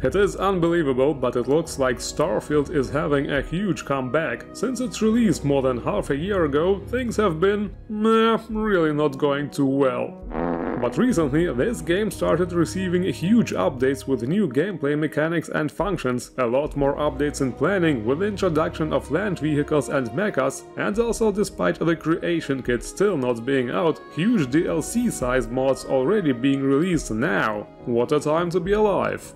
It is unbelievable, but it looks like Starfield is having a huge comeback. Since its release more than half a year ago, things have been, really not going too well. But recently, this game started receiving huge updates with new gameplay mechanics and functions, a lot more updates in planning with the introduction of land vehicles and mechas, and also despite the creation kit still not being out, huge DLC-sized mods already being released now. What a time to be alive!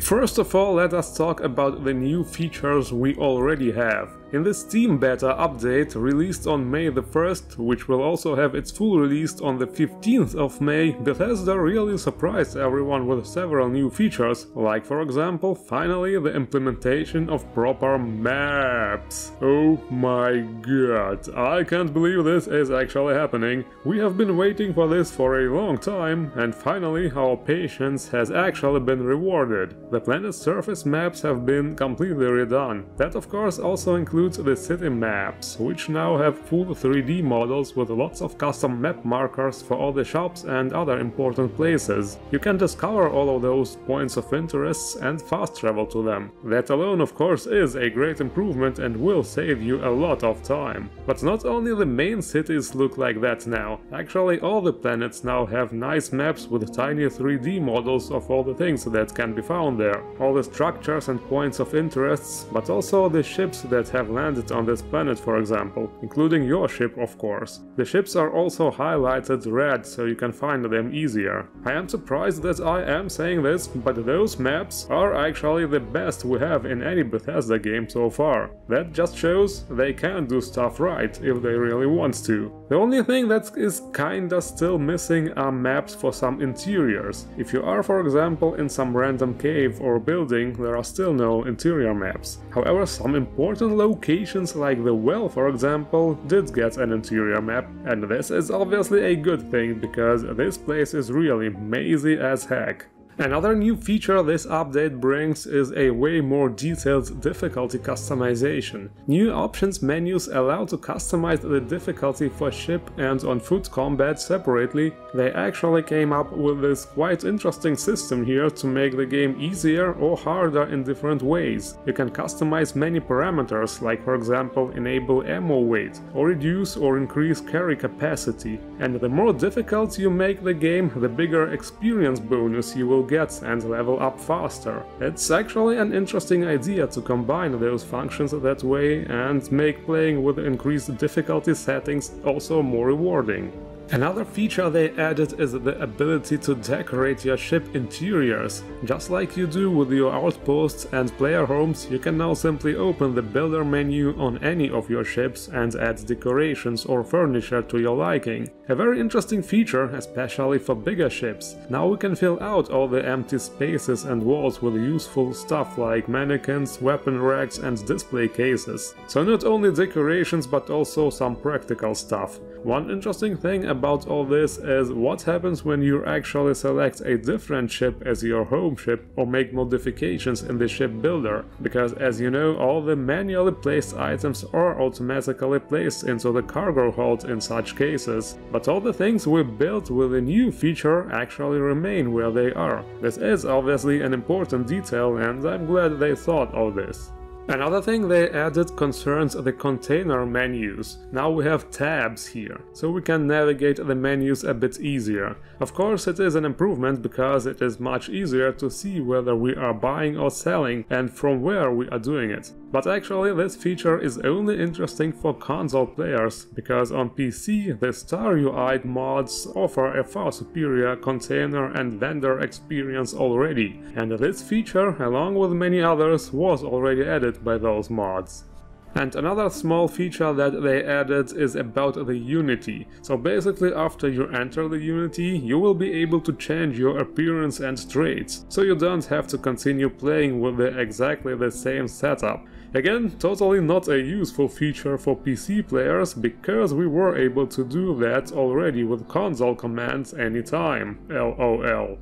First of all, let us talk about the new features we already have. In the Steam Beta update, released on May the 1st, which will also have its full release on the 15th of May, Bethesda really surprised everyone with several new features, like for example, finally the implementation of proper maps. Oh my god, I can't believe this is actually happening. We have been waiting for this for a long time, and finally our patience has actually been rewarded. The planet's surface maps have been completely redone. That of course also includes the city maps, which now have full 3D models with lots of custom map markers for all the shops and other important places. You can discover all of those points of interest and fast travel to them. That alone of course is a great improvement and will save you a lot of time. But not only the main cities look like that now, actually all the planets now have nice maps with tiny 3D models of all the things that can be found there. All the structures and points of interest, but also the ships that have landed on this planet, for example, including your ship of course. The ships are also highlighted red so you can find them easier. I am surprised that I am saying this, but those maps are actually the best we have in any Bethesda game so far. That just shows they can do stuff right if they really want to. The only thing that is kinda still missing are maps for some interiors. If you are for example in some random cave or building, there are still no interior maps. However, some important locations like the well, for example, did get an interior map, and this is obviously a good thing because this place is really mazy as heck. Another new feature this update brings is a way more detailed difficulty customization. New options menus allow to customize the difficulty for ship and on-foot combat separately. They actually came up with this quite interesting system here to make the game easier or harder in different ways. You can customize many parameters, like for example enable ammo weight, or reduce or increase carry capacity. And the more difficult you make the game, the bigger experience bonus you will get and level up faster. It's actually an interesting idea to combine those functions that way and make playing with increased difficulty settings also more rewarding. Another feature they added is the ability to decorate your ship interiors. Just like you do with your outposts and player homes, you can now simply open the builder menu on any of your ships and add decorations or furniture to your liking. A very interesting feature, especially for bigger ships. Now we can fill out all the empty spaces and walls with useful stuff like mannequins, weapon racks and display cases. So not only decorations but also some practical stuff. One interesting thing about all this is what happens when you actually select a different ship as your home ship or make modifications in the ship builder, because as you know, all the manually placed items are automatically placed into the cargo hold in such cases, but all the things we built with the new feature actually remain where they are. This is obviously an important detail and I'm glad they thought of this. Another thing they added concerns the container menus. Now we have tabs here, so we can navigate the menus a bit easier. Of course it is an improvement because it is much easier to see whether we are buying or selling and from where we are doing it. But actually this feature is only interesting for console players, because on PC the Starfield mods offer a far superior container and vendor experience already, and this feature, along with many others, was already added by those mods. And another small feature that they added is about the Unity. So basically after you enter the Unity, you will be able to change your appearance and traits, so you don't have to continue playing with exactly the same setup. Again, totally not a useful feature for PC players, because we were able to do that already with console commands anytime, LOL.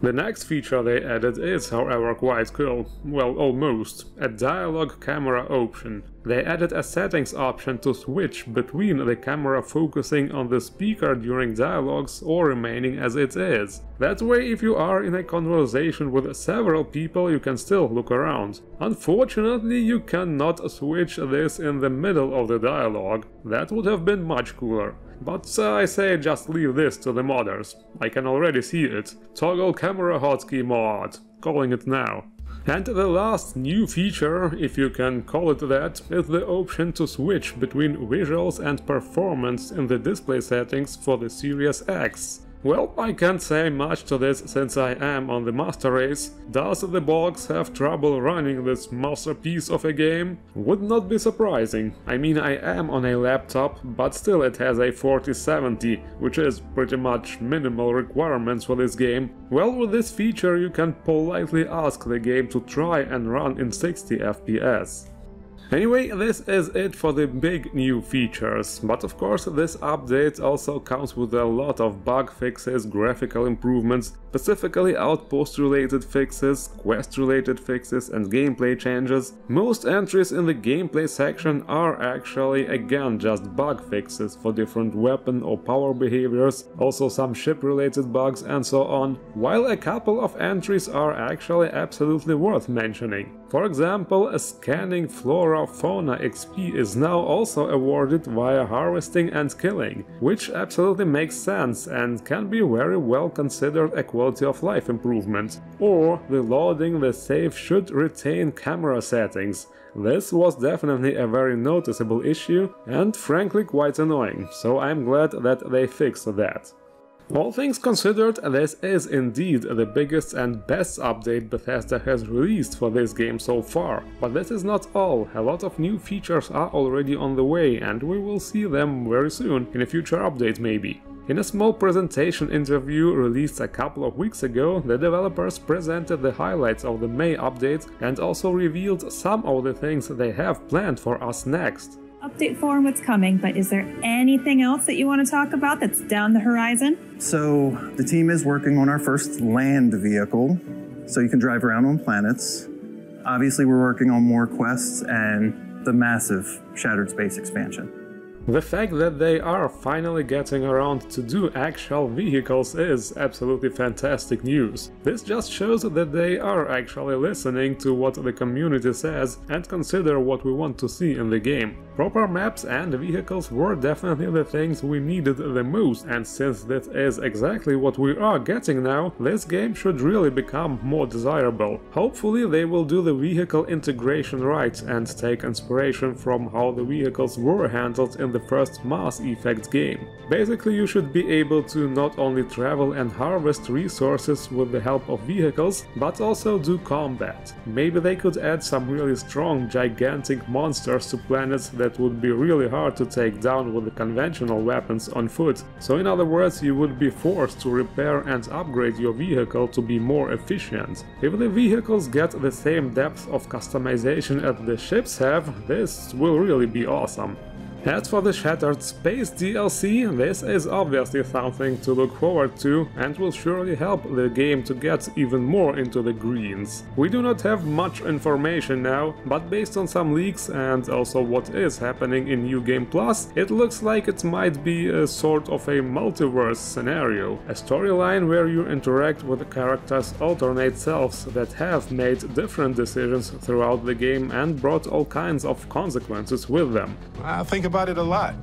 The next feature they added is, however, quite cool. Well, almost. A dialogue camera option. They added a settings option to switch between the camera focusing on the speaker during dialogues or remaining as it is. That way, if you are in a conversation with several people, you can still look around. Unfortunately, you cannot switch this in the middle of the dialogue. That would have been much cooler. But I say just leave this to the modders. I can already see it. Toggle camera hotkey mod. Calling it now. And the last new feature, if you can call it that, is the option to switch between visuals and performance in the display settings for the Series X. Well, I can't say much to this since I am on the master race. Does the box have trouble running this masterpiece of a game? Would not be surprising. I mean, I am on a laptop, but still it has a 4070, which is pretty much minimal requirements for this game. Well, with this feature you can politely ask the game to try and run in 60 FPS. Anyway, this is it for the big new features, but of course this update also comes with a lot of bug fixes, graphical improvements, specifically outpost related fixes, quest related fixes and gameplay changes. Most entries in the gameplay section are actually again just bug fixes for different weapon or power behaviors, also some ship related bugs and so on, while a couple of entries are actually absolutely worth mentioning. For example, a scanning flora fauna XP is now also awarded via harvesting and killing, which absolutely makes sense and can be very well considered a quality of life improvement. Or reloading the save should retain camera settings. This was definitely a very noticeable issue and frankly quite annoying, so I'm glad that they fixed that. All things considered, this is indeed the biggest and best update Bethesda has released for this game so far. But this is not all, a lot of new features are already on the way and we will see them very soon, in a future update maybe. In a small presentation interview released a couple of weeks ago, the developers presented the highlights of the May update and also revealed some of the things they have planned for us next. Update for what's coming, but is there anything else that you want to talk about that's down the horizon? So the team is working on our first land vehicle, so you can drive around on planets. Obviously we're working on more quests and the massive Shattered Space expansion. The fact that they are finally getting around to do actual vehicles is absolutely fantastic news. This just shows that they are actually listening to what the community says and consider what we want to see in the game. Proper maps and vehicles were definitely the things we needed the most, and since this is exactly what we are getting now, this game should really become more desirable. Hopefully they will do the vehicle integration right and take inspiration from how the vehicles were handled in the first Mass Effect game. Basically you should be able to not only travel and harvest resources with the help of vehicles, but also do combat. Maybe they could add some really strong, gigantic monsters to planets that would be really hard to take down with the conventional weapons on foot. So in other words, you would be forced to repair and upgrade your vehicle to be more efficient. If the vehicles get the same depth of customization as the ships have, this will really be awesome. As for the Shattered Space DLC, this is obviously something to look forward to and will surely help the game to get even more into the greens. We do not have much information now, but based on some leaks and also what is happening in New Game Plus, it looks like it might be a sort of a multiverse scenario, a storyline where you interact with the characters' alternate selves that have made different decisions throughout the game and brought all kinds of consequences with them. I think about it a lot.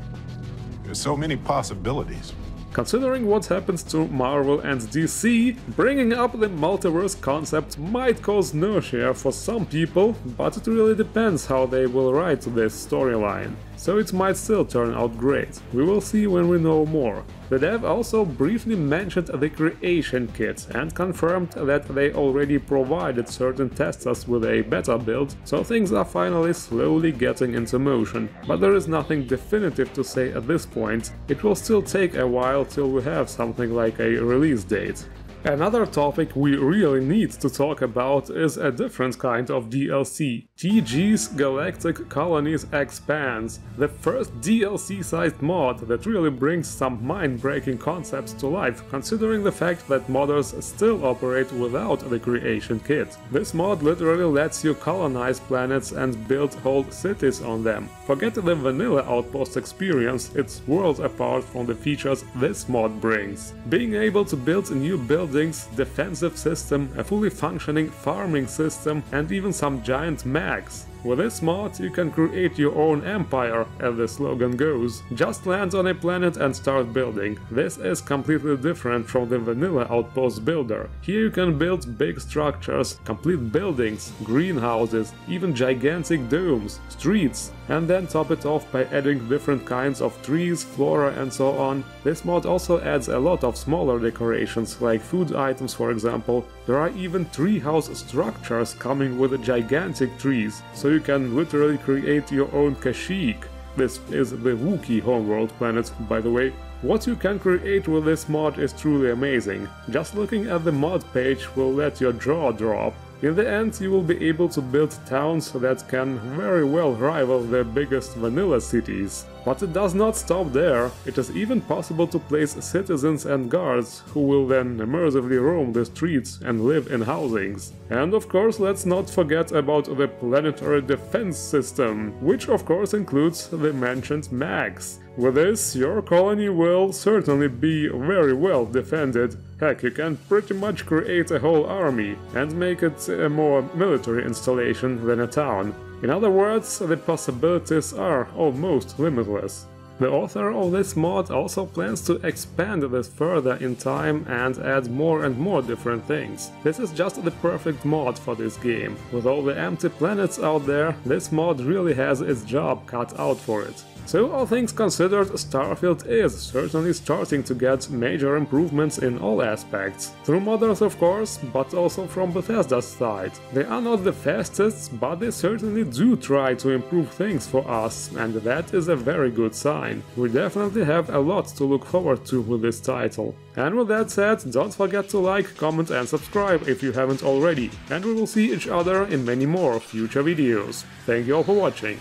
There's so many possibilities. Considering what happens to Marvel and DC, bringing up the multiverse concept might cause nausea for some people, but it really depends how they will write this storyline. So it might still turn out great. We will see when we know more. The dev also briefly mentioned the creation kit and confirmed that they already provided certain testers with a beta build, so things are finally slowly getting into motion. But there is nothing definitive to say at this point. It will still take a while till we have something like a release date. Another topic we really need to talk about is a different kind of DLC. TG's Galactic Colonies Expanse, the first DLC-sized mod that really brings some mind-breaking concepts to life, considering the fact that modders still operate without the creation kit. This mod literally lets you colonize planets and build whole cities on them. Forget the vanilla outpost experience, it's worlds apart from the features this mod brings. Being able to build new buildings, defensive system, a fully functioning farming system, and even some giant mechs. With this mod, you can create your own empire, as the slogan goes. Just land on a planet and start building. This is completely different from the vanilla outpost builder. Here you can build big structures, complete buildings, greenhouses, even gigantic domes, streets, and then top it off by adding different kinds of trees, flora and so on. This mod also adds a lot of smaller decorations, like food items for example. There are even treehouse structures coming with gigantic trees, so you can literally create your own Kashyyyk. This is the Wookiee homeworld planet, by the way. What you can create with this mod is truly amazing. Just looking at the mod page will let your jaw drop. In the end, you will be able to build towns that can very well rival the biggest vanilla cities. But it does not stop there. It is even possible to place citizens and guards who will then immersively roam the streets and live in housings. And of course, let's not forget about the planetary defense system, which of course includes the mentioned mechs. With this, your colony will certainly be very well defended. Heck, you can pretty much create a whole army and make it a more military installation than a town. In other words, the possibilities are almost limitless. The author of this mod also plans to expand this further in time and add more and more different things. This is just the perfect mod for this game. With all the empty planets out there, this mod really has its job cut out for it. So, all things considered, Starfield is certainly starting to get major improvements in all aspects. Through modders of course, but also from Bethesda's side. They are not the fastest, but they certainly do try to improve things for us, and that is a very good sign. We definitely have a lot to look forward to with this title. And with that said, don't forget to like, comment and subscribe if you haven't already, and we will see each other in many more future videos. Thank you all for watching.